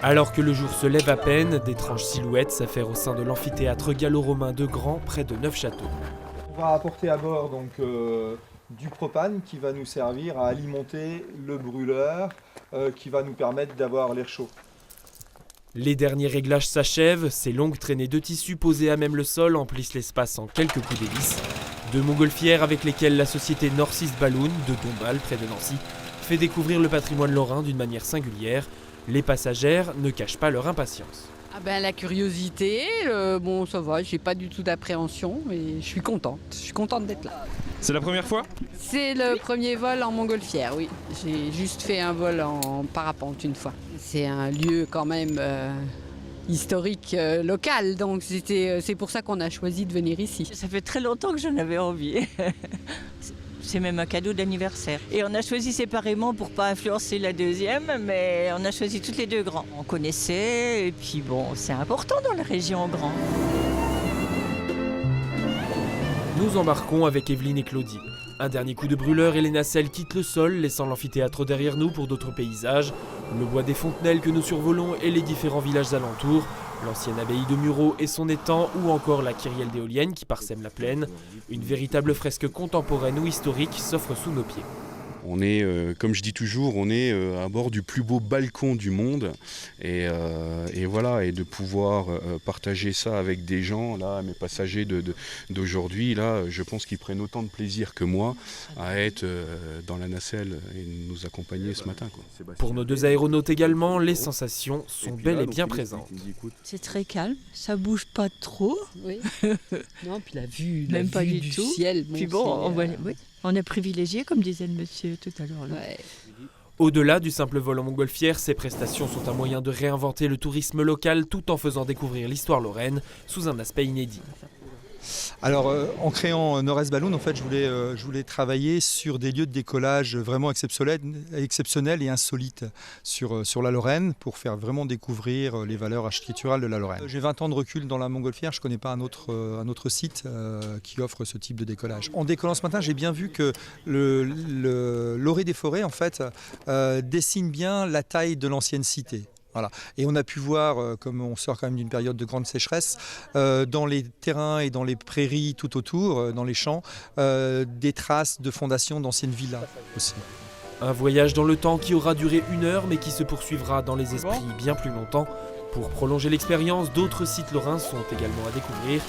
Alors que le jour se lève à peine, d'étranges silhouettes s'affairent au sein de l'amphithéâtre gallo-romain de Grand, près de Neufchâteau. On va apporter à bord donc, du propane qui va nous servir à alimenter le brûleur qui va nous permettre d'avoir l'air chaud. Les derniers réglages s'achèvent, ces longues traînées de tissu posées à même le sol emplissent l'espace en quelques coups d'hélice. Deux montgolfières avec lesquelles la société North East Balloon de Dombasle, près de Nancy, fait découvrir le patrimoine lorrain d'une manière singulière. Les passagères ne cachent pas leur impatience. La curiosité, bon ça va, j'ai pas du tout d'appréhension, mais je suis contente d'être là. C'est la première fois ? C'est le premier vol en montgolfière, oui. J'ai juste fait un vol en parapente une fois. C'est un lieu quand même historique local, donc c'est pour ça qu'on a choisi de venir ici. Ça fait très longtemps que j'en avais envie. C'est même un cadeau d'anniversaire. Et on a choisi séparément pour ne pas influencer la deuxième, mais on a choisi toutes les deux grands. On connaissait, et puis bon, c'est important dans la région grand. Nous embarquons avec Evelyne et Claudie. Un dernier coup de brûleur et les nacelles quittent le sol, laissant l'amphithéâtre derrière nous pour d'autres paysages. Le bois des Fontenelles que nous survolons et les différents villages alentours. L'ancienne abbaye de Murau et son étang, ou encore la kyrielle d'éoliennes qui parsème la plaine. Une véritable fresque contemporaine ou historique s'offre sous nos pieds. On est, comme je dis toujours, on est à bord du plus beau balcon du monde. Et voilà, et de pouvoir partager ça avec des gens, là, mes passagers d'aujourd'hui, là, je pense qu'ils prennent autant de plaisir que moi à être dans la nacelle et nous accompagner ce matin, quoi. Pour nos deux aéronautes également, les sensations sont bel et bien présentes. C'est très calme, ça bouge pas trop. Oui. Non, puis la vue, Même pas du tout. Ciel. Puis bon, on est privilégié, comme disait le monsieur tout à l'heure. Ouais. Au-delà du simple vol en montgolfière, ces prestations sont un moyen de réinventer le tourisme local tout en faisant découvrir l'histoire lorraine sous un aspect inédit. Alors en créant North East Balloon, en fait, je voulais travailler sur des lieux de décollage vraiment exceptionnels et insolites sur la Lorraine pour faire vraiment découvrir les valeurs architecturales de la Lorraine. J'ai 20 ans de recul dans la montgolfière, je ne connais pas un autre site qui offre ce type de décollage. En décollant ce matin, j'ai bien vu que l'orée des forêts en fait, dessine bien la taille de l'ancienne cité. Voilà. Et on a pu voir, comme on sort quand même d'une période de grande sécheresse, dans les terrains et dans les prairies tout autour, dans les champs, des traces de fondations d'anciennes villas aussi. Un voyage dans le temps qui aura duré 1 heure mais qui se poursuivra dans les esprits bien plus longtemps. Pour prolonger l'expérience, d'autres sites lorrains sont également à découvrir.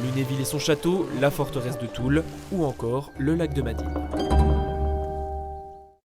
Lunéville et son château, la forteresse de Toul ou encore le lac de Madine.